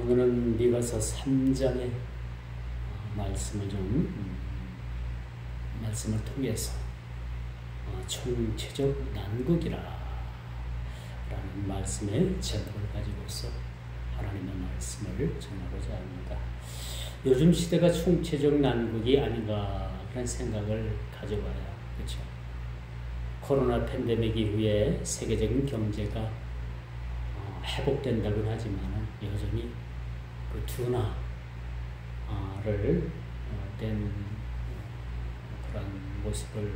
오늘은 미가서 3장의 말씀을 통해서 총체적 난국이라 라는 말씀의 제목을 가지고서 하나님의 말씀을 전하고자 합니다. 요즘 시대가 총체적 난국이 아닌가 그런 생각을 가져봐요. 그렇죠? 코로나 팬데믹 이후에 세계적인 경제가 회복된다고는 하지만 여전히 그 둔화를 된 그런 모습을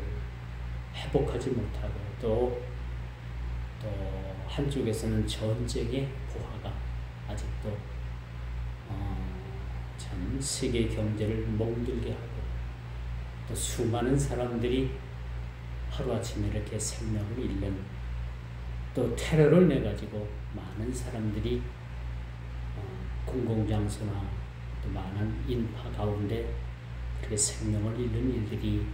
회복하지 못하고 또 한쪽에서는 전쟁의 부하가 아직도 참 세계 경제를 멍들게 하고 또 수많은 사람들이 하루아침에 이렇게 생명을 잃는 또 테러를 내가지고 많은 사람들이 공공장소나 또 많은 인파 가운데 그렇게 생명을 잃는 일들이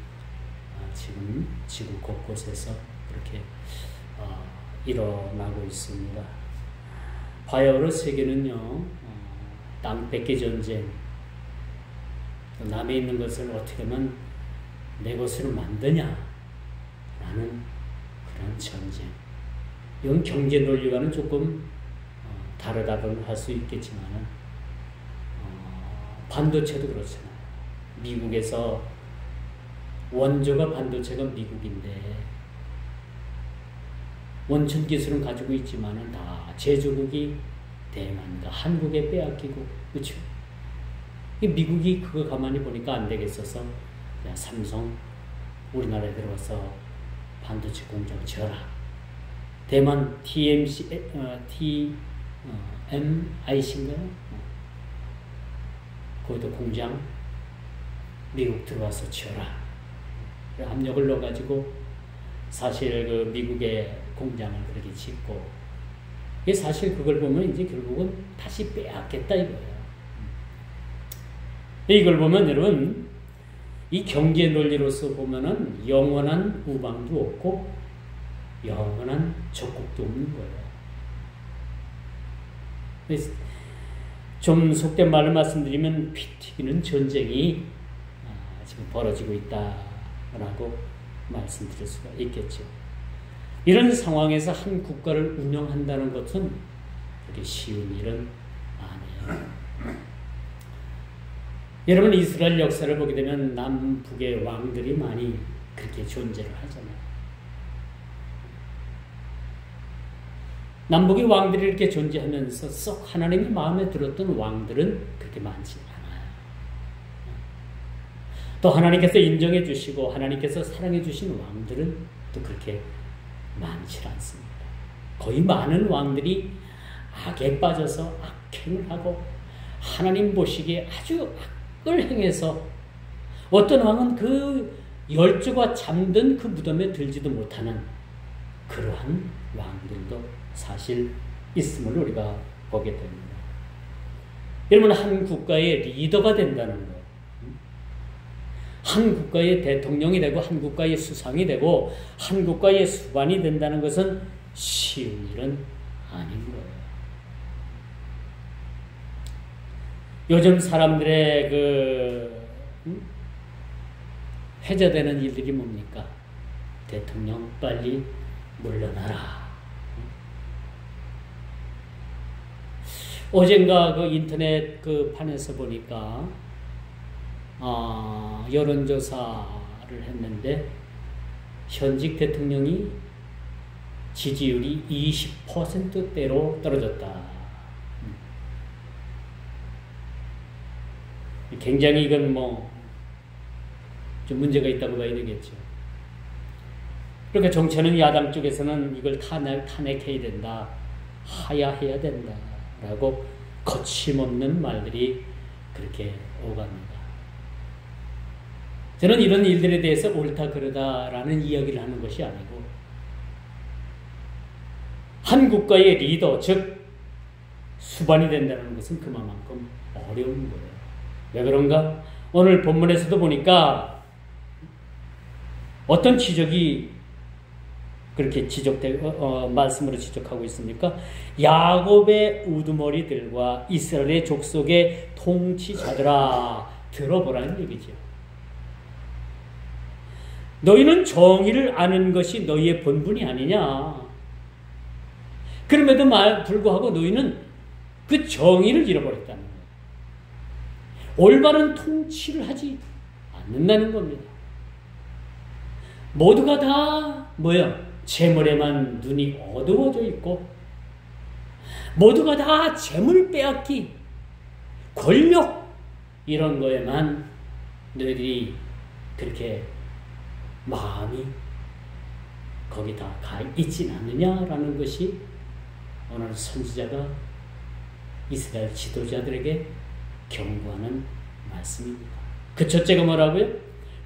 지금 지구 곳곳에서 그렇게 일어나고 있습니다. 바야흐로 세계는요, 땅 뺏기 전쟁, 남에 있는 것을 어떻게 하면 내 것으로 만드냐 라는 그런 전쟁. 이건 경제 논리와는 조금 다르다고는 할 수 있겠지만 반도체도 그렇잖아요. 미국에서 원조가 반도체가 미국인데 원천 기술은 가지고 있지만 다 제조국이 대만과 한국에 빼앗기고, 그렇죠? 미국이 그거 가만히 보니까 안 되겠어서 삼성 우리나라에 들어와서 반도체 공장 지어라. 대만 TMIC인가요? 거기도 공장 미국 들어와서 지어라. 압력을 넣어가지고 사실 그 미국의 공장을 그렇게 짓고, 이게 사실 그걸 보면 이제 결국은 다시 빼앗겠다 이거예요. 이걸 보면 여러분, 이 경제 논리로서 보면은 영원한 우방도 없고 영원한 적국도 없는 거예요. 좀 속된 말을 말씀드리면 피 튀기는 전쟁이 지금 벌어지고 있다라고 말씀드릴 수가 있겠죠. 이런 상황에서 한 국가를 운영한다는 것은 그렇게 쉬운 일은 아니에요. 여러분, 이스라엘 역사를 보게 되면 남북의 왕들이 많이 그렇게 존재를 하잖아요. 남북의 왕들이 이렇게 존재하면서 썩 하나님이 마음에 들었던 왕들은 그렇게 많지 않아요. 또 하나님께서 인정해 주시고 하나님께서 사랑해 주신 왕들은 또 그렇게 많지 않습니다. 거의 많은 왕들이 악에 빠져서 악행을 하고 하나님 보시기에 아주 악을 행해서 어떤 왕은 그 열조가 잠든 그 무덤에 들지도 못하는 그러한 왕들도 사실 있음을 우리가 보게 됩니다. 여러분, 한 국가의 리더가 된다는 것, 한 국가의 대통령이 되고 한 국가의 수상이 되고 한 국가의 수반이 된다는 것은 쉬운 일은 아닌 거예요. 요즘 사람들의 회자되는 일들이 뭡니까? 대통령 빨리 물러나라. 어젠가 그 인터넷 그 판에서 보니까 여론조사를 했는데 현직 대통령이 지지율이 20%대로 떨어졌다. 굉장히 이건 좀 문제가 있다고 봐야 되겠죠. 그러니까 정치하는 야당 쪽에서는 이걸 탄핵해야 된다, 하야해야 된다 라고 거침없는 말들이 그렇게 오갑니다. 저는 이런 일들에 대해서 옳다 그러다라는 이야기를 하는 것이 아니고 한 국가의 리더, 즉 수반이 된다는 것은 그만큼 어려운 거예요. 왜 그런가? 오늘 본문에서도 보니까 어떤 지적이 그렇게 말씀으로 지적하고 있습니까? 야곱의 우두머리들과 이스라엘의 족속의 통치자들아, 들어보라는 얘기죠. 너희는 정의를 아는 것이 너희의 본분이 아니냐. 그럼에도 불구하고 너희는 그 정의를 잃어버렸다는 거예요. 올바른 통치를 하지 않는다는 겁니다. 모두가 다 재물에만 눈이 어두워져 있고, 모두가 다 재물 빼앗기, 권력 이런 거에만 너희들이 그렇게 마음이 거기 다 가 있진 않느냐라는 것이 오늘 선지자가 이스라엘 지도자들에게 경고하는 말씀입니다. 그 첫째가 뭐라고요?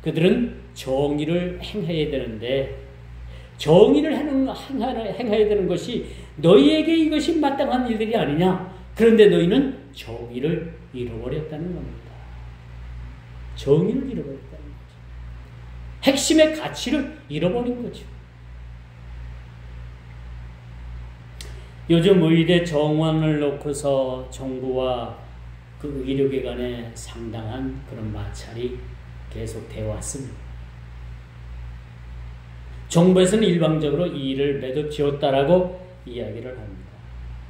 그들은 정의를 행해야 되는데, 정의를 행해야 되는 것이 너희에게 이것이 마땅한 일들이 아니냐. 그런데 너희는 정의를 잃어버렸다는 겁니다. 정의를 잃어버렸다는 거죠. 핵심의 가치를 잃어버린 거죠. 요즘 의대 정원을 놓고서 정부와 그 의료기관에 상당한 그런 마찰이 계속되어 왔습니다. 정부에서는 일방적으로 이 일을 매듭 지었다라고 이야기를 합니다.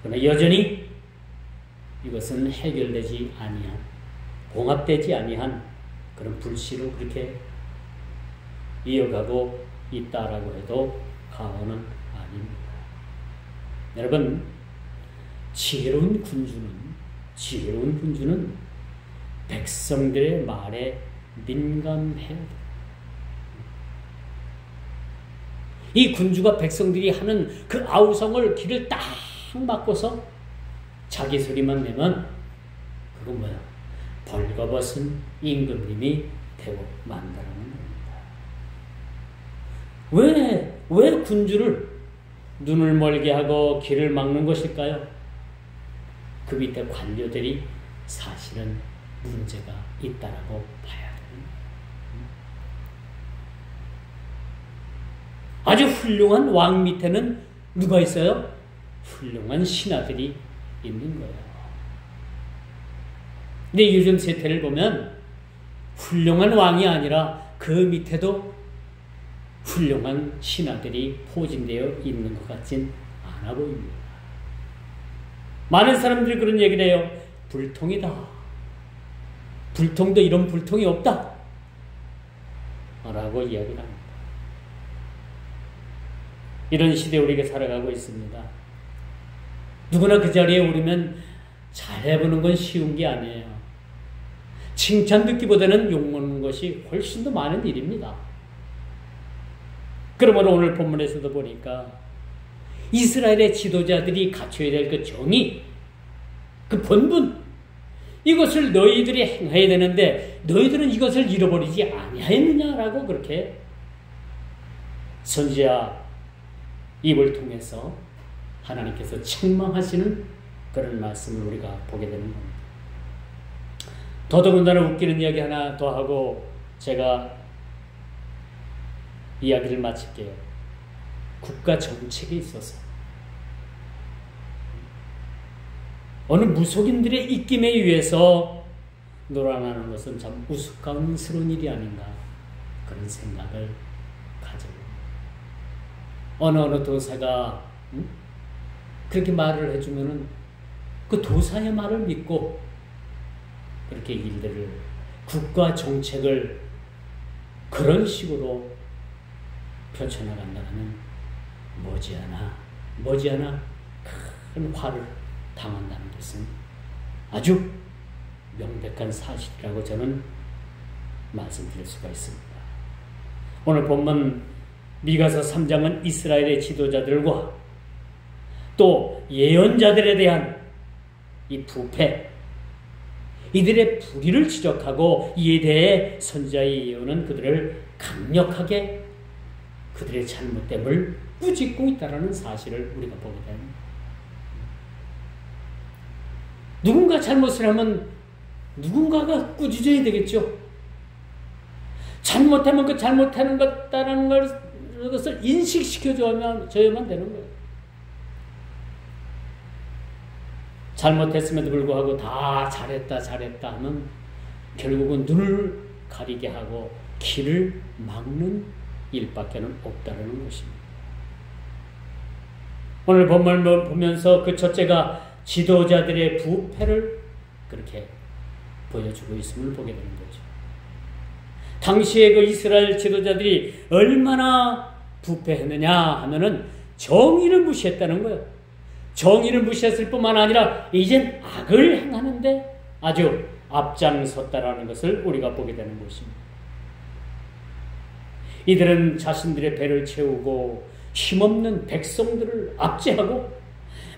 그러나 여전히 이것은 해결되지 아니한, 봉합되지 아니한 그런 불씨로 그렇게 이어가고 있다라고 해도 과언은 아닙니다. 여러분, 지혜로운 군주는 백성들의 말에 민감해야 돼요. 이 군주가 백성들이 하는 그 아우성을 귀를 딱 막고서 자기 소리만 내면 그건 뭐야? 벌거벗은 임금님이 되고 만다라는 겁니다. 왜 군주를 눈을 멀게 하고 귀를 막는 것일까요? 그 밑에 관료들이 사실은 문제가 있다라고 봐야 됩니다. 아주 훌륭한 왕 밑에는 누가 있어요? 훌륭한 신하들이 있는 거예요. 근데 요즘 세태를 보면 훌륭한 왕이 아니라 그 밑에도 훌륭한 신하들이 포진되어 있는 것 같진 않아 보입니다. 많은 사람들이 그런 얘기를 해요. 불통이다. 불통도 이런 불통이 없다. 라고 이야기를 합니다. 이런 시대에 우리가 살아가고 있습니다. 누구나 그 자리에 오르면 잘해보는 건 쉬운 게 아니에요. 칭찬 듣기보다는 욕먹는 것이 훨씬 더 많은 일입니다. 그러므로 오늘 본문에서도 보니까 이스라엘의 지도자들이 갖춰야 될 그 정의, 그 본분, 이것을 너희들이 행해야 되는데 너희들은 이것을 잃어버리지 아니하였느냐라고 그렇게 선지자 입을 통해서 하나님께서 책망하시는 그런 말씀을 우리가 보게 되는 겁니다. 더더군다나 웃기는 이야기 하나 더 하고 제가 이야기를 마칠게요. 국가 정책에 있어서 어느 무속인들의 입김에 의해서 놀아나는 것은 참 우스꽝스러운 일이 아닌가, 그런 생각을 가져요. 어느 도사가 그렇게 말을 해주면은 그 도사의 말을 믿고 그렇게 일들을, 국가 정책을 그런 식으로 펼쳐나간다는 머지않아 큰 화를 당한다는 것은 아주 명백한 사실이라고 저는 말씀드릴 수가 있습니다. 오늘 본문 미가서 3장은 이스라엘의 지도자들과 또 예언자들에 대한 이 부패, 이들의 불의를 지적하고 이에 대해 선지자의 예언은 그들을 강력하게 그들의 잘못됨을 꾸짖고 있다는 사실을 우리가 보게 됩니다. 누군가 잘못을 하면 누군가가 꾸짖어야 되겠죠. 잘못하면 그 잘못하는 것다라는 걸 것을 인식시켜줘야만 되는 거예요. 잘못했음에도 불구하고 다 잘했다 하면 결국은 눈을 가리게 하고 길을 막는 일밖에는 없다는 것입니다. 오늘 본문을 보면서 그 첫째가 지도자들의 부패를 그렇게 보여주고 있음을 보게 되는 거죠. 당시에 그 이스라엘 지도자들이 얼마나 부패했느냐 하면은 정의를 무시했다는 거예요. 정의를 무시했을 뿐만 아니라 이젠 악을 행하는데 아주 앞장섰다라는 것을 우리가 보게 되는 것입니다. 이들은 자신들의 배를 채우고 힘없는 백성들을 압제하고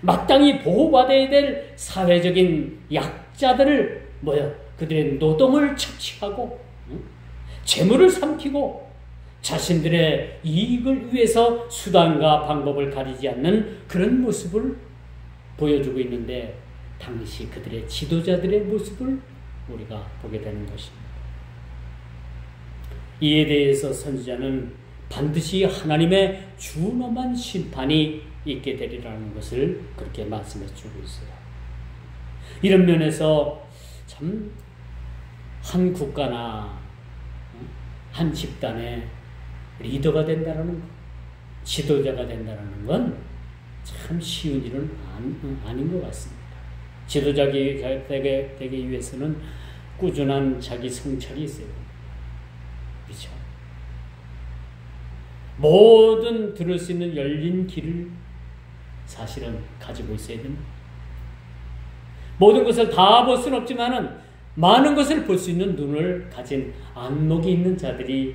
마땅히 보호받아야 될 사회적인 약자들을 그들의 노동을 착취하고 재물을 삼키고 자신들의 이익을 위해서 수단과 방법을 가리지 않는 그런 모습을 보여주고 있는데 당시 그들의 지도자들의 모습을 우리가 보게 되는 것입니다. 이에 대해서 선지자는 반드시 하나님의 준엄한 심판이 있게 되리라는 것을 그렇게 말씀해 주고 있어요. 이런 면에서 참 한 국가나 한 집단의 리더가 된다는 것, 지도자가 된다는 건 참 쉬운 일은 아닌 것 같습니다. 지도자가 되기 위해서는 꾸준한 자기 성찰이 있어요. 그렇죠? 모든 들을 수 있는 열린 길을 사실은 가지고 있어야 됩니다. 모든 것을 다 볼 수는 없지만은 많은 것을 볼 수 있는 눈을 가진 안목이 있는 자들이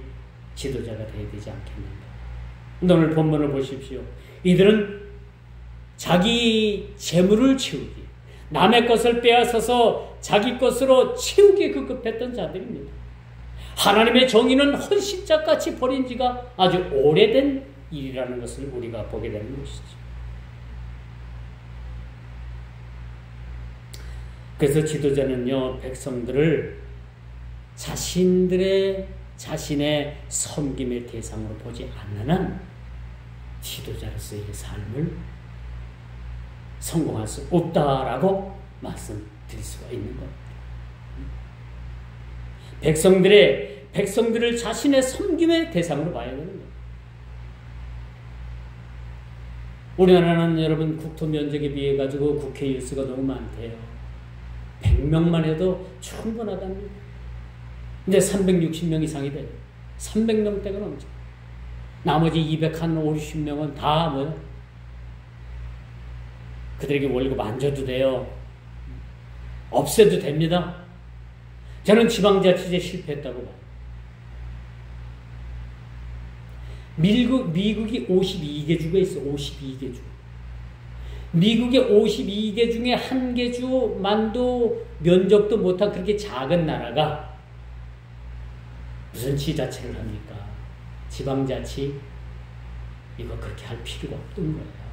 지도자가 되어야 되지 않겠는가. 오늘 본문을 보십시오. 이들은 자기 재물을 채우기, 남의 것을 빼앗아서 자기 것으로 채우기에 급급했던 자들입니다. 하나님의 정의는 헌신짝같이 버린 지가 아주 오래된 일이라는 것을 우리가 보게 되는 것이죠. 그래서 지도자는요, 백성들을 자신의 섬김의 대상으로 보지 않는 한 지도자로서의 삶을 성공할 수 없다라고 말씀드릴 수가 있는 겁니다. 백성들을 자신의 섬김의 대상으로 봐야 되는 거예요. 우리나라는 여러분 국토 면적에 비해 가지고 국회의원 수가 너무 많대요. 100명만 해도 충분하답니다. 근데 360명 이상이 돼요. 300명대가 넘죠. 나머지 250명은 다 그들에게 월급 안 줘도 돼요. 없애도 됩니다. 저는 지방자치제 실패했다고 봐요. 미국이 52개 주가 있어. 52개 주. 미국의 52개 중에 한 개 주만도 면적도 못한 그렇게 작은 나라가 무슨 지자체를 합니까? 지방자치 이거 그렇게 할 필요가 없던 거예요.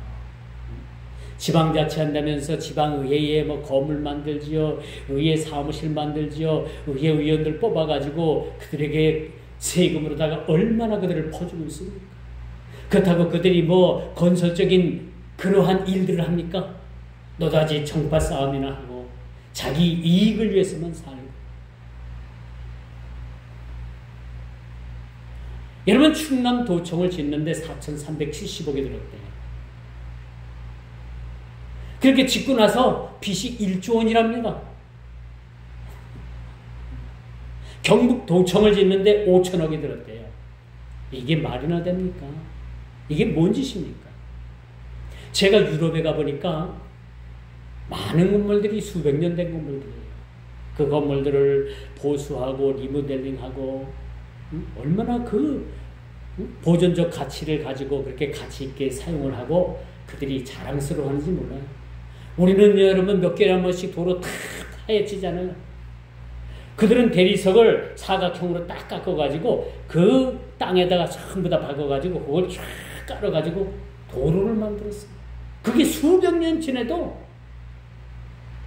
지방자치 한다면서 지방의회에 건물 만들지요, 의회 사무실 만들지요, 의회 의원들 뽑아가지고 그들에게 세금으로다가 얼마나 그들을 퍼주고 있습니까? 그렇다고 그들이 건설적인 그러한 일들을 합니까? 노다지 정파 싸움이나 하고 자기 이익을 위해서만 살고. 여러분 충남도청을 짓는데 4,370억이 들었대요. 그렇게 짓고 나서 빚이 1조 원이랍니다. 경북도청을 짓는데 5천억이 들었대요. 이게 말이나 됩니까? 이게 뭔 짓입니까? 제가 유럽에 가보니까 많은 건물들이 수백 년 된 건물들이에요. 그 건물들을 보수하고 리모델링하고 얼마나 보존적 가치를 가지고 그렇게 가치 있게 사용을 하고 그들이 자랑스러워하는지 몰라요. 우리는 여러분 몇 개월 한 번씩 도로 탁 파헤치잖아요. 그들은 대리석을 사각형으로 딱 깎아가지고 그 땅에다가 전부 다 박아가지고 그걸 쫙 깔아가지고 도로를 만들었어요. 그게 수백 년 지나도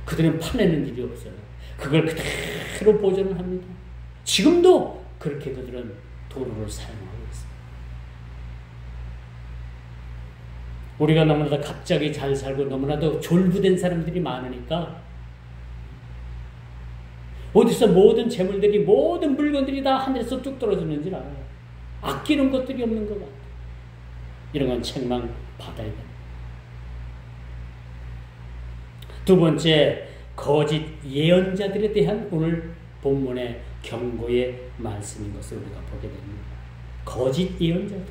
그들은 파내는 일이 없어요. 그걸 그대로 보존을 합니다. 지금도 그렇게 그들은 도로를 사용하고 있어요. 우리가 너무나도 갑자기 잘 살고 너무나도 졸부된 사람들이 많으니까 어디서 모든 재물들이 모든 물건들이 다 하늘에서 뚝 떨어지는 줄 알아요. 아끼는 것들이 없는 것 같아요. 이런 건 책망 받아야 됩니다. 두 번째, 거짓 예언자들에 대한 오늘 본문의 경고의 말씀인 것을 우리가 보게 됩니다. 거짓 예언자들.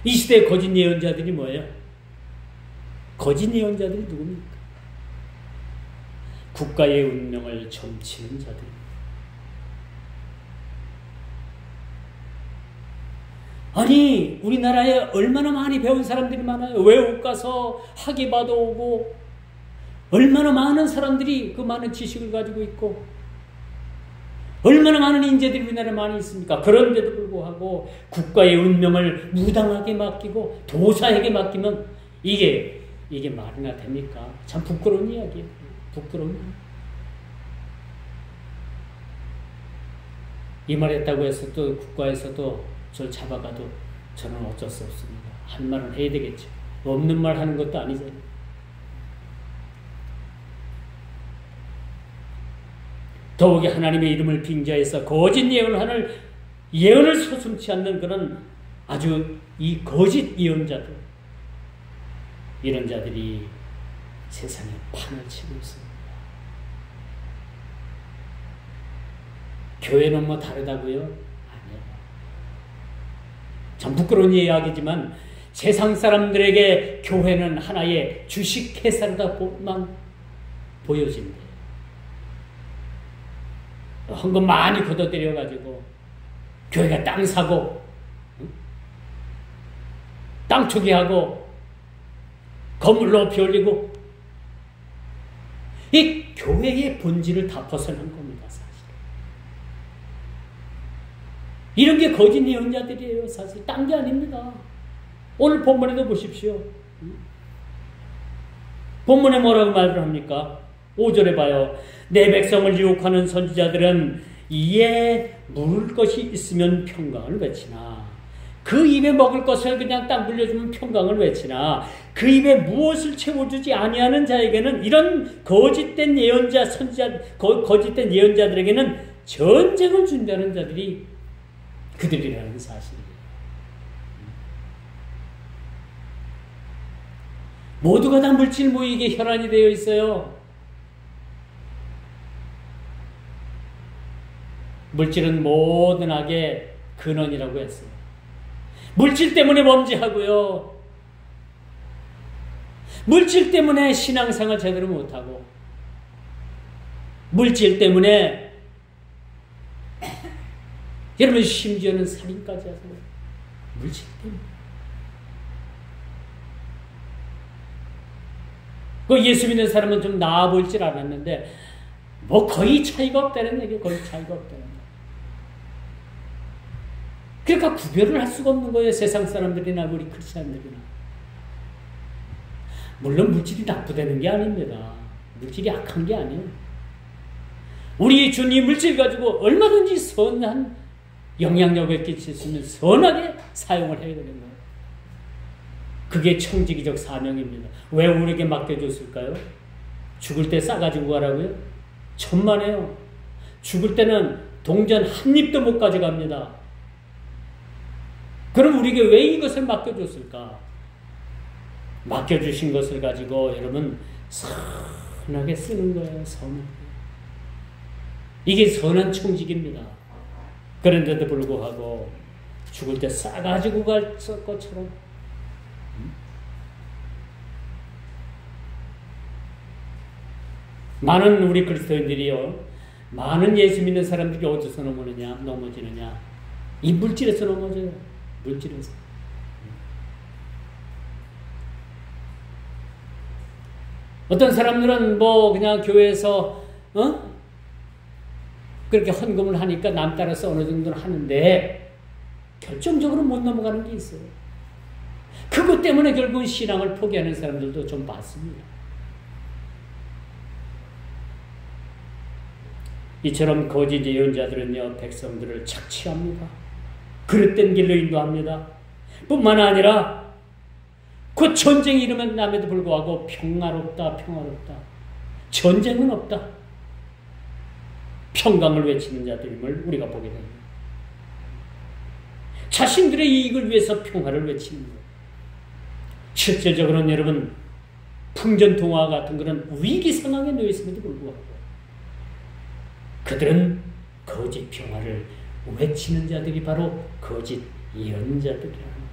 이 시대의 거짓 예언자들이 뭐예요? 거짓 예언자들이 누굽니까? 국가의 운명을 점치는 자들. 아니, 우리나라에 얼마나 많이 배운 사람들이 많아요. 외국 가서 학위받아 오고 얼마나 많은 사람들이 그 많은 지식을 가지고 있고 얼마나 많은 인재들이 우리나라에 많이 있습니까? 그런데도 불구하고 국가의 운명을 무당하게 맡기고 도사에게 맡기면 이게 말이나 됩니까? 참 부끄러운 이야기예요. 부끄러운. 이 말 했다고 해서 또 국가에서도 저를 잡아가도 저는 어쩔 수 없습니다. 한 말은 해야 되겠죠. 없는 말 하는 것도 아니잖아요. 더욱이 하나님의 이름을 빙자해서 거짓 예언을 서슴지 않는 그런 아주 이 거짓 예언자들, 이런 자들이 세상에 판을 치고 있습니다. 교회는 뭐 다르다고요? 아니에요. 참 부끄러운 이야기지만 세상 사람들에게 교회는 하나의 주식 회사로만 보여집니다. 헌금 많이 걷어들여가지고 교회가 땅 사고 땅 투기하고 건물 높이 올리고 이 교회의 본질을 다 벗어난 겁니다. 사실 이런 게 거짓 예언자들이에요. 사실 딴 게 아닙니다. 오늘 본문에도 보십시오. 본문에 뭐라고 말을 합니까? 5절에 봐요. 내 백성을 유혹하는 선지자들은 이에 물을 것이 있으면 평강을 외치나 그 입에 먹을 것을 그냥 딱 물려주면 평강을 외치나 그 입에 무엇을 채워주지 아니하는 자에게는 이런 거짓된 예언자 선지자 거짓된 예언자들에게는 전쟁을 준비하는 자들이 그들이라는 사실이에요. 모두가 다 물질 모이게 혈안이 되어 있어요. 물질은 모든 악의 근원이라고 했어요. 물질 때문에 범죄하고요. 물질 때문에 신앙생활 제대로 못하고 물질 때문에 여러분 심지어는 살인까지 하세요. 물질 때문에. 그 예수 믿는 사람은 좀 나아 보일 줄 알았는데 뭐 거의 차이가 없다는 얘기예요. 거의 차이가 없다는 얘기예요. 그러니까 구별을 할 수가 없는 거예요. 세상 사람들이나 우리 크리스찬들이나. 물론 물질이 나쁘다는 게 아닙니다. 물질이 악한 게 아니에요. 우리 주님 물질 가지고 얼마든지 선한 영향력을 끼칠 수 있는 선하게 사용을 해야 되는 거예요. 그게 청지기적 사명입니다. 왜 우리에게 맡겨줬을까요? 죽을 때 싸가지고 가라고요? 천만에요. 죽을 때는 동전 한 입도 못 가져갑니다. 그럼 우리에게 왜 이것을 맡겨줬을까? 맡겨주신 것을 가지고 여러분 선하게 쓰는 거예요. 선하게. 이게 선한 청직입니다. 그런데도 불구하고 죽을 때 싸가지고 갈 것처럼 많은 우리 그리스도인들이요, 많은 예수 믿는 사람들이 어디서 넘어지느냐? 이 물질에서 넘어져요. 물질에서. 어떤 사람들은 뭐 그냥 교회에서 그렇게 헌금을 하니까 남 따라서 어느 정도는 하는데 결정적으로 못 넘어가는 게 있어요. 그것 때문에 결국은 신앙을 포기하는 사람들도 좀 봤습니다. 이처럼 거짓 예언자들은요, 백성들을 착취합니다. 그릇된 길로 인도합니다. 뿐만 아니라 그 그 전쟁이 일어남에도 불구하고 평화롭다, 평화롭다. 전쟁은 없다. 평강을 외치는 자들임을 우리가 보게 됩니다. 자신들의 이익을 위해서 평화를 외치는 것. 실질적으로는 여러분 풍전통화 같은 그런 위기 상황에 놓여 있음에도 불구하고 그들은 거짓 평화를 외치는 자들이 바로 거짓 예언자들이라는 것.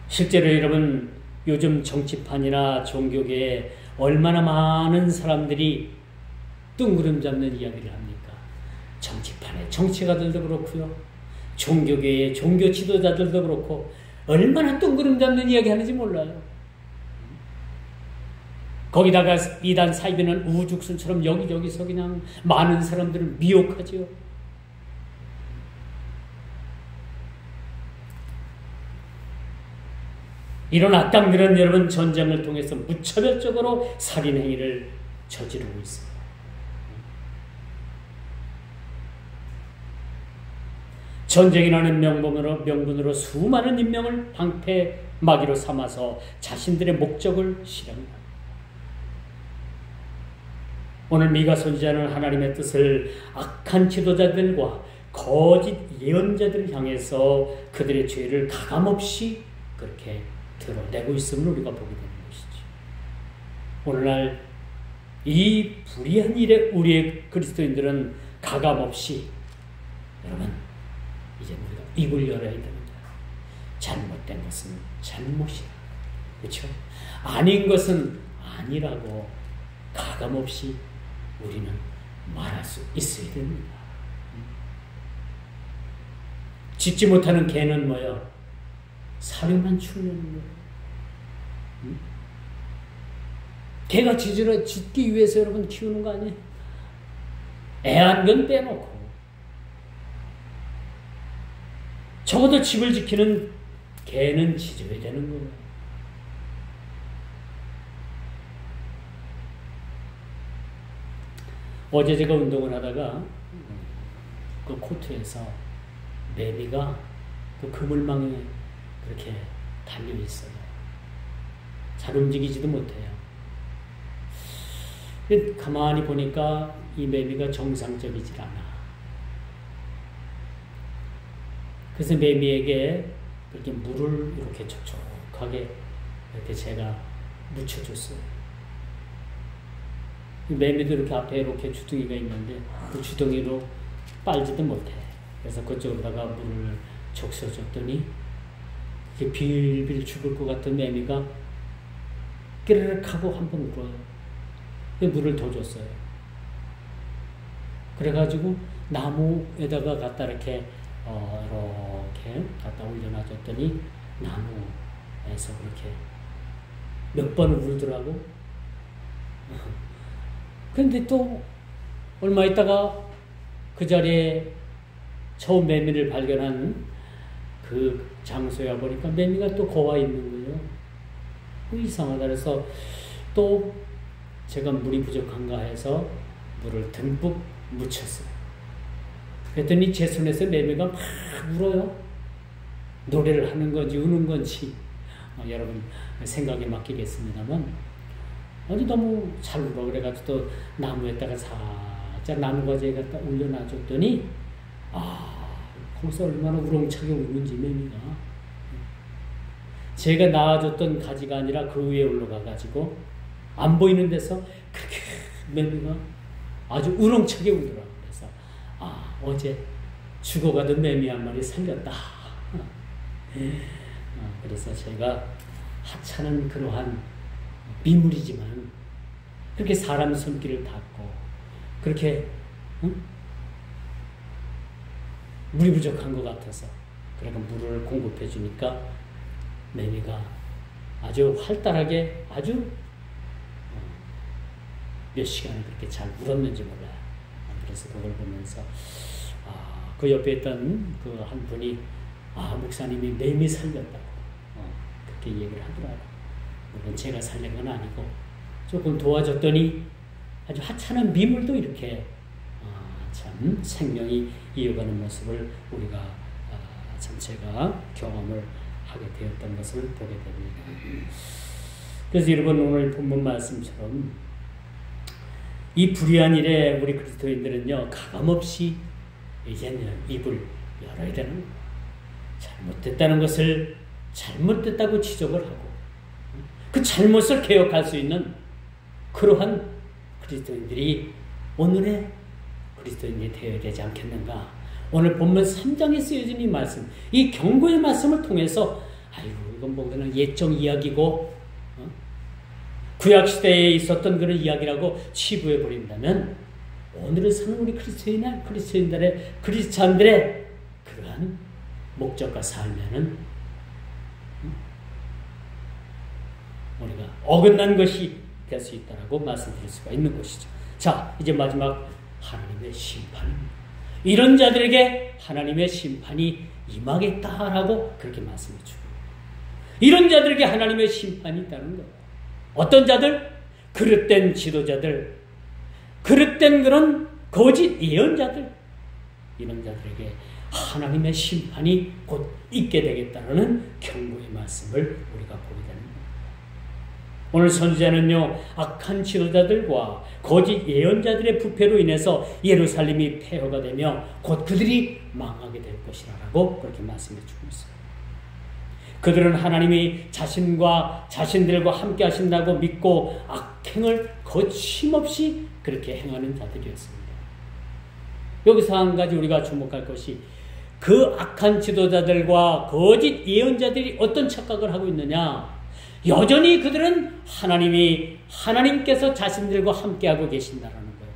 실제로 여러분 요즘 정치판이나 종교계에 얼마나 많은 사람들이 뜬구름 잡는 이야기를 합니까? 정치판에 정치가들도 그렇고요. 종교계의 종교 지도자들도 그렇고 얼마나 뜬구름 잡는 이야기 하는지 몰라요. 거기다가 이단 사이비는 우죽순처럼 여기저기서 그냥 많은 사람들을 미혹하지요. 이런 악당들은 여러분 전쟁을 통해서 무차별적으로 살인행위를 저지르고 있습니다. 전쟁이라는 명분으로 수많은 인명을 방패막이로 삼아서 자신들의 목적을 실행합니다. 오늘 미가 선지자는 하나님의 뜻을 악한 지도자들과 거짓 예언자들을 향해서 그들의 죄를 가감없이 그렇게 드러내고 있음을 우리가 보게 되는 것이죠. 오늘날 이 불의한 일에 우리의 그리스도인들은 가감없이 여러분 이제 우리가 입을 열어야 됩니다. 잘못된 것은 잘못이라. 그렇죠? 아닌 것은 아니라고 가감없이 우리는 말할 수 있어야 됩니다. 짖지 못하는 개는 뭐야? 사료만 추려는 거예요. 개가 짖기 위해서 여러분 키우는 거 아니에요? 애한 건 빼놓고 적어도 집을 지키는 개는 짖어야 되는 거예요. 어제 제가 운동을 하다가 그 코트에서 매미가 그 그물망에 그렇게 달려 있어요. 잘 움직이지도 못해요. 가만히 보니까 이 매미가 정상적이질 않아. 그래서 매미에게 이렇게 물을 이렇게 촉촉하게 이렇게 제가 묻혀줬어요. 매미도 이렇게 앞에 이렇게 주둥이가 있는데 그 주둥이로 빨지도 못해. 그래서 그쪽으로다가 물을 적셔줬더니 빌빌 죽을 것 같은 매미가 끼르륵 하고 한 번 울어요. 물을 더 줬어요. 그래가지고 나무에다가 갖다 이렇게 갖다 올려놔줬더니 나무에서 그렇게 몇 번 울더라고. 근데 또 얼마 있다가 그 자리에 처음 매미를 발견한 그 장소에 와보니까 매미가 또 거와 있는 거예요. 이상하다. 그래서 또 제가 물이 부족한가 해서 물을 듬뿍 묻혔어요. 그랬더니 제 손에서 매미가 막 울어요. 노래를 하는 건지 우는 건지 여러분 생각에 맡기겠습니다만 아주 너무 잘 울어. 그래가지고 또 나무에다가 살짝 나무가지에 갖다 올려놔줬더니 거기서 얼마나 우렁차게 우는지 매미가. 제가 낳아줬던 가지가 아니라 그 위에 올라가가지고 안 보이는 데서 그렇게 매미가 아주 우렁차게 울더라고요. 그래서 어제 죽어가던 매미 한 마리 살렸다. 그래서 제가 하찮은 그러한 미물이지만 그렇게 사람 손길을 닿고 그렇게 물이 부족한 것 같아서 그러니까 물을 공급해 주니까 매미가 아주 활달하게 아주 몇 시간을 그렇게 잘 울었는지 몰라요. 그래서 그걸 보면서 그 옆에 있던 그 한 분이 목사님이 매미 살렸다고 그렇게 얘기를 하더라고요. 물론 제가 살린 건 아니고 조금 도와줬더니 아주 하찮은 미물도 이렇게 참 생명이 이어가는 모습을 우리가 전체가 경험을 하게 되었던 것을 보게 됩니다. 그래서 여러분 오늘 본문 말씀처럼 이 불의한 일에 우리 그리스도인들은요 가감없이 이제는 입을 열어야 되는 거예요. 잘못됐다는 것을 잘못됐다고 지적을 하고 그 잘못을 개혁할 수 있는 그러한 그리스도인들이 오늘의 그리스도인이 되어야 되지 않겠는가. 오늘 본문 3장에 쓰여진 이 말씀, 이 경고의 말씀을 통해서 아이고 이건 뭐냐면 옛적 이야기고 구약시대에 있었던 그런 이야기라고 치부해버린다면 오늘을 사는 우리 크리스찬들의 그러한 목적과 삶에는 우리가 어긋난 것이 될 수 있다라고 말씀드릴 수가 있는 것이죠. 자, 이제 마지막 하나님의 심판입니다. 이런 자들에게 하나님의 심판이 임하겠다라고 그렇게 말씀해 주고 이런 자들에게 하나님의 심판이 있다는 거예요. 어떤 자들? 그릇된 지도자들, 그릇된 그런 거짓 예언자들, 이런 자들에게 하나님의 심판이 곧 있게 되겠다는 경고의 말씀을 우리가 보게 되는 겁니다. 오늘 선지자는요 악한 지도자들과 거짓 예언자들의 부패로 인해서 예루살렘이 폐허가 되며 곧 그들이 망하게 될 것이라고 그렇게 말씀해 주고 있어요. 그들은 하나님이 자신들과 함께 하신다고 믿고 악행을 거침없이 그렇게 행하는 자들이었습니다. 여기서 한 가지 우리가 주목할 것이 그 악한 지도자들과 거짓 예언자들이 어떤 착각을 하고 있느냐. 여전히 그들은 하나님께서 자신들과 함께하고 계신다라는 거예요.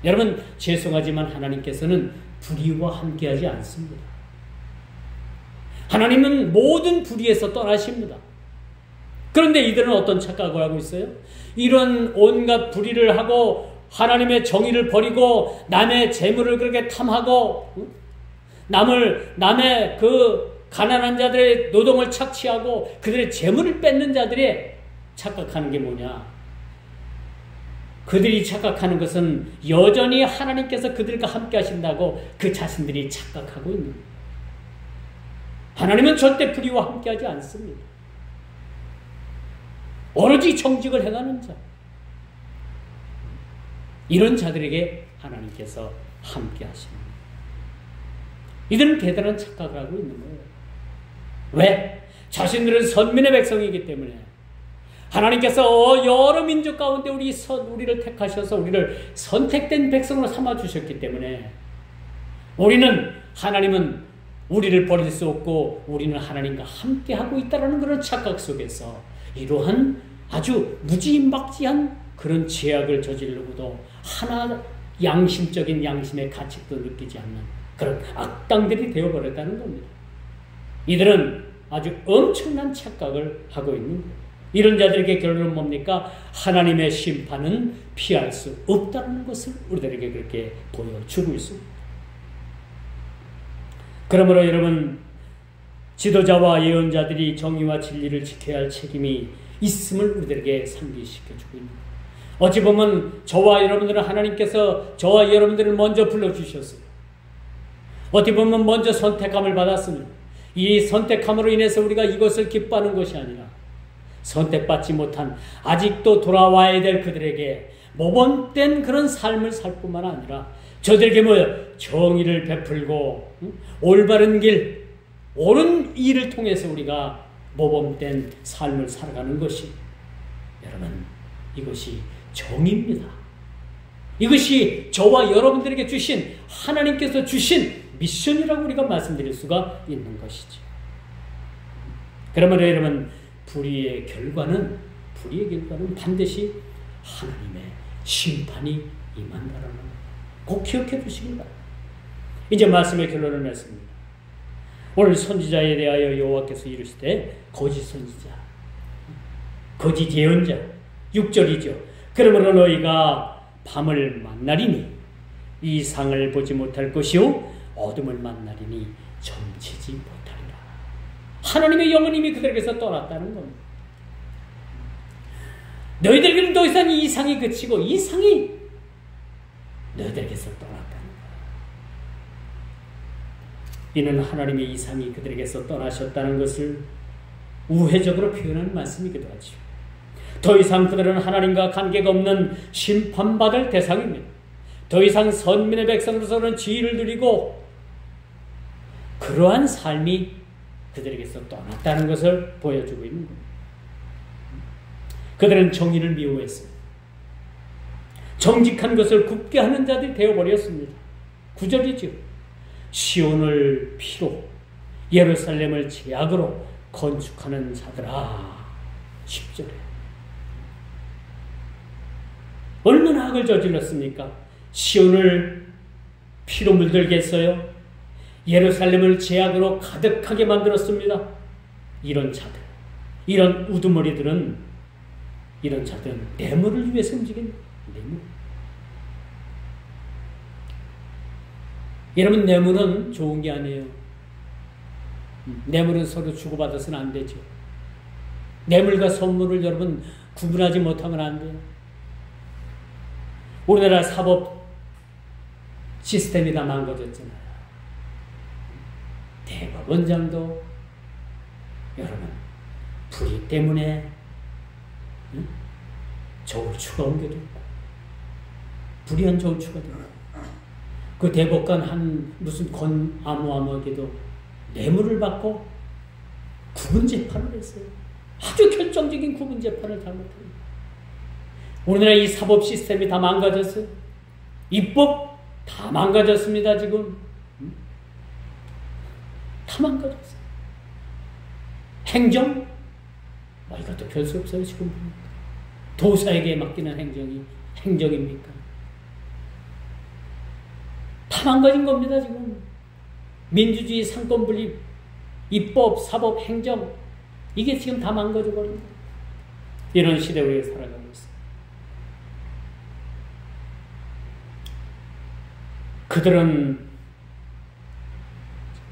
여러분 죄송하지만 하나님께서는 불의와 함께하지 않습니다. 하나님은 모든 불의에서 떠나십니다. 그런데 이들은 어떤 착각을 하고 있어요? 이런 온갖 불의를 하고 하나님의 정의를 버리고 남의 재물을 그렇게 탐하고 남의 그 가난한 자들의 노동을 착취하고 그들의 재물을 뺏는 자들이 착각하는 게 뭐냐? 그들이 착각하는 것은 여전히 하나님께서 그들과 함께 하신다고 그 자신들이 착각하고 있는 거예요. 하나님은 절대 불의와 함께하지 않습니다. 오로지 정직을 행하는 자, 이런 자들에게 하나님께서 함께 하십니다. 이들은 대단한 착각을 하고 있는 거예요. 왜? 자신들은 선민의 백성이기 때문에 하나님께서 여러 민족 가운데 우리를 택하셔서 우리를 선택된 백성으로 삼아주셨기 때문에 하나님은 우리를 버릴 수 없고 우리는 하나님과 함께하고 있다는 그런 착각 속에서 이러한 아주 무지막지한 그런 죄악을 저지르고도 하나 양심적인 양심의 가책도 느끼지 않는 그런 악당들이 되어버렸다는 겁니다. 이들은 아주 엄청난 착각을 하고 있는 거예요. 이런 자들에게 결론은 뭡니까? 하나님의 심판은 피할 수 없다는 것을 우리들에게 그렇게 보여주고 있습니다. 그러므로 여러분, 지도자와 예언자들이 정의와 진리를 지켜야 할 책임이 있음을 우리들에게 상기시켜주고 있는 거예요. 어찌 보면 저와 여러분들은 하나님께서 저와 여러분들을 먼저 불러주셨어요. 어떻게 보면 먼저 선택함을 받았습니다. 이 선택함으로 인해서 우리가 이것을 기뻐하는 것이 아니라 선택받지 못한 아직도 돌아와야 될 그들에게 모범된 그런 삶을 살 뿐만 아니라 저들에게 정의를 베풀고 올바른 길, 옳은 일을 통해서 우리가 모범된 삶을 살아가는 것이 여러분 이것이 정의입니다. 이것이 저와 여러분들에게 주신 하나님께서 주신 미션이라고 우리가 말씀드릴 수가 있는 것이죠. 그러므로 여러분 불의의 결과는 반드시 하나님의 심판이 임한다라는 것 꼭 기억해 두시기 바랍니다. 이제 말씀의 결론을 맺습니다. 오늘 선지자에 대하여 여호와께서 이르시되 거짓 선지자, 거짓 예언자 6절이죠. 그러므로 너희가 밤을 만나리니 이상을 보지 못할 것이요 어둠을 만나리니 점치지 못하리라. 하나님의 영은 이미 그들에게서 떠났다는 겁니다. 너희들에게는 더 이상 이상이 그치고 이상이 너희들에게서 떠났다는 거예요. 이는 하나님의 이상이 그들에게서 떠나셨다는 것을 우회적으로 표현하는 말씀이기도 하죠. 더 이상 그들은 하나님과 관계가 없는 심판받을 대상입니다. 더 이상 선민의 백성으로서는 지위를 누리고 그러한 삶이 그들에게서 떠났다는 것을 보여주고 있는 겁니다. 그들은 정의를 미워했습니다. 정직한 것을 굽게 하는 자들이 되어버렸습니다. 9절이죠. 시온을 피로 예루살렘을 제약으로 건축하는 자들아. 10절에 얼마나 악을 저질렀습니까? 시온을 피로 물들게 했어요. 예루살렘을 제약으로 가득하게 만들었습니다. 이런 자들, 이런 우두머리들은, 이런 자들은 뇌물을 위해서 움직입니다. 뇌물. 여러분, 뇌물은 좋은 게 아니에요. 뇌물은 서로 주고받아서는 안 되죠. 뇌물과 선물을 여러분 구분하지 못하면 안 돼요. 우리나라 사법 시스템이 다 망가졌잖아요. 대법원장도 여러분 불의 때문에 저울추가 옮겨졌고 불의한 저울추가 되고 그 대법관 한 무슨 아무에게도 뇌물을 받고 구분 재판을 했어요. 아주 결정적인 구분 재판을 잘못했어요. 우리나라 이 사법 시스템이 다 망가졌어요. 입법 다 망가졌습니다. 지금 다 망가졌어요. 행정 이것도 별 수 없어요. 지금 도사에게 맡기는 행정이 행정입니까? 다 망가진 겁니다. 지금 민주주의, 상권분립, 입법, 사법, 행정 이게 지금 다 망가져 버립니다. 이런 시대 우리가 살아가고 있습니다.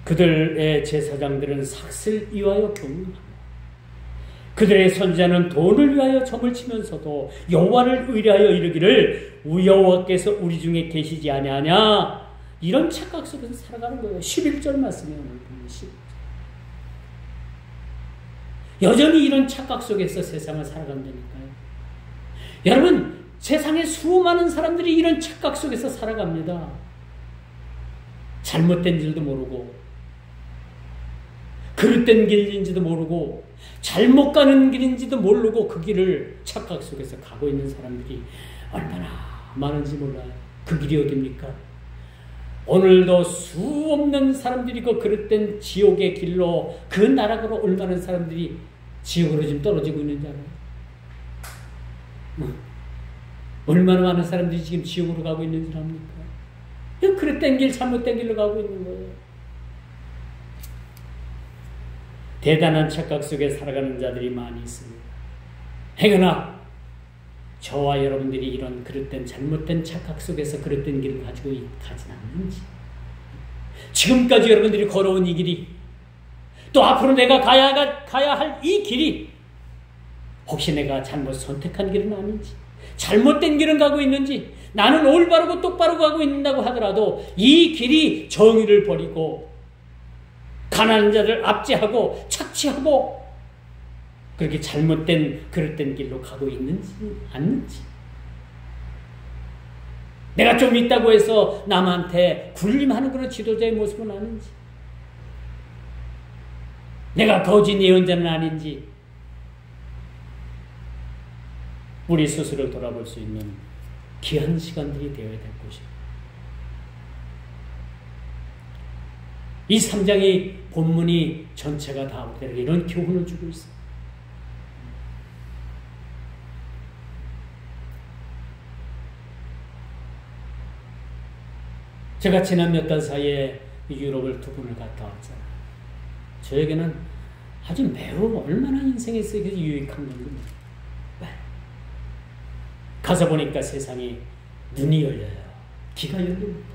그들의 제사장들은 삭슬 위하여 경륜합니다. 그들의 선지자는 돈을 위하여 점을 치면서도 여호와를 의뢰하여 이르기를 여호와께서 우리 중에 계시지 아니하냐. 이런 착각 속에서 살아가는 거예요. 11절 말씀이에요. 여전히 이런 착각 속에서 세상을 살아간다니까요. 여러분, 세상에 수많은 사람들이 이런 착각 속에서 살아갑니다. 잘못된 길도 모르고 그릇된 길인지도 모르고 잘못 가는 길인지도 모르고 그 길을 착각 속에서 가고 있는 사람들이 얼마나 많은지 몰라요. 그 길이 어딥니까? 오늘도 수 없는 사람들이 그 그릇된 지옥의 길로 그 나락으로 얼마나 사람들이 지옥으로 지금 떨어지고 있는지 알아요? 얼마나 많은 사람들이 지금 지옥으로 가고 있는지 압니까? 그릇된 길, 잘못된 길로 가고 있는 거예요. 대단한 착각 속에 살아가는 자들이 많이 있습니다. 행여나 저와 여러분들이 이런 그릇된 잘못된 착각 속에서 그릇된 길을 가지고 가진 않는지, 지금까지 여러분들이 걸어온 이 길이, 또 앞으로 내가 가야 할 이 길이 혹시 내가 잘못 선택한 길은 아닌지, 잘못된 길은 가고 있는지, 나는 올바르고 똑바로 가고 있는다고 하더라도 이 길이 정의를 버리고 가난한 자를 압제하고 착취하고 그렇게 잘못된 그릇된 길로 가고 있는지 않는지, 내가 좀 있다고 해서 남한테 군림하는 그런 지도자의 모습은 아닌지, 내가 거짓 예언자는 아닌지 우리 스스로를 돌아볼 수 있는 귀한 시간들이 되어야 될 것입니다. 이 3장의 본문이 전체가 다 우리에게 이런 교훈을 주고 있습니다. 제가 지난 몇 달 사이에 유럽을 2번을 갔다 왔잖아요. 저에게는 아주 매우 얼마나 인생에 있어서 유익한 건지. 가서 보니까 세상에 눈이 열려요. 귀가 열립니다.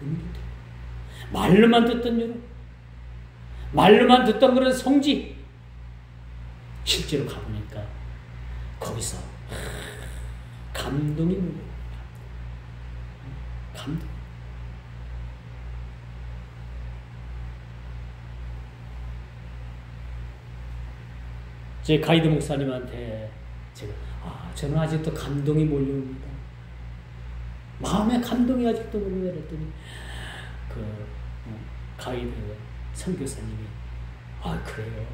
눈이 열려요. 말로만 듣던 유럽, 말로만 듣던 그런 성지, 실제로 가보니까 거기서 감동이 물려요. 감동. 제 가이드 목사님한테 제가 저는 아직도 감동이 몰려옵니다. 마음에 감동이 아직도 몰려요. 그랬더니 가이드 선교사님이 그래요. 그래요.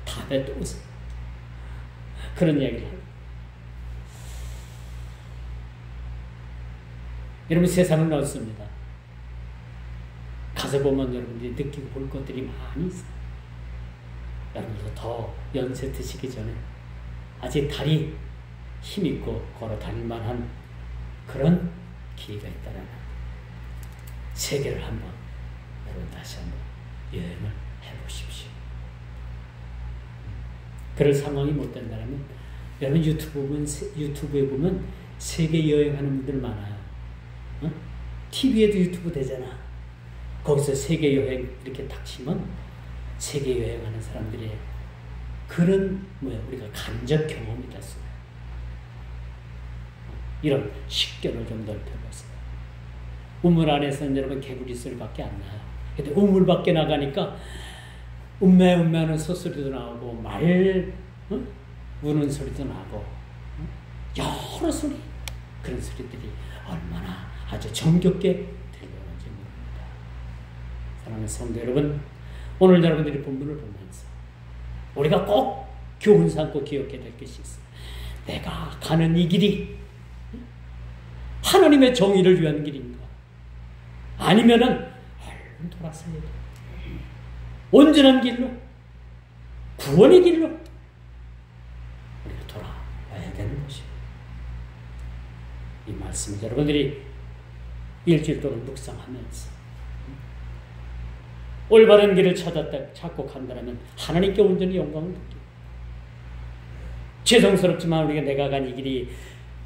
다음에 또 오세요. 그런 이야기를 해요. 여러분, 세상은 어렵습니다. 가서 보면 여러분들이 느끼고 볼 것들이 많이 있어요. 여러분도 더 연세 드시기 전에 아직 다리 힘있고 걸어 다닐 만한 그런 기회가 있다는 세계를 한번 여러분 다시 한번 여행을 해보십시오. 그럴 상황이 못 된다면 여러분 유튜브에 보면 세계 여행하는 분들 많아요. TV에도 유튜브 되잖아. 거기서 세계 여행 이렇게 딱 치면 세계 여행하는 사람들의 그런 우리가 간접 경험이 됐어요. 이런 식견을 좀 넓혀보세요. 우물 안에서는 여러분 개구리 소리밖에 안 나요. 근데 우물 밖에 나가니까 음매하는 소소리도 나오고 우는 소리도 나고 여러 소리, 그런 소리들이 얼마나 아주 정겹게 들려오는지 모릅니다. 사랑하는 성도 여러분, 오늘 여러분들이 본문을 보면서 우리가 꼭 교훈 삼고 기억해야 될 것이 있어요. 내가 가는 이 길이 하나님의 정의를 위한 길인가? 아니면은 얼른 돌아서야 돼. 온전한 길로, 구원의 길로 우리가 돌아와야 되는 것입니다. 이 말씀을 여러분들이 일주일 동안 묵상하면서 올바른 길을 찾고 간다면 하나님께 온전히 영광을 느끼고, 죄송스럽지만 우리가 내가 간 이 길이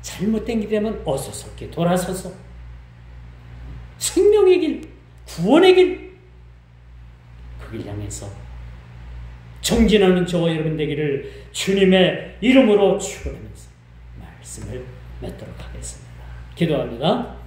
잘못된 길이라면 어서섭게 돌아서서 생명의 길, 구원의 길, 그 길 향해서 정진하는 저와 여러분 되기를 주님의 이름으로 축원하면서 말씀을 맺도록 하겠습니다. 기도합니다.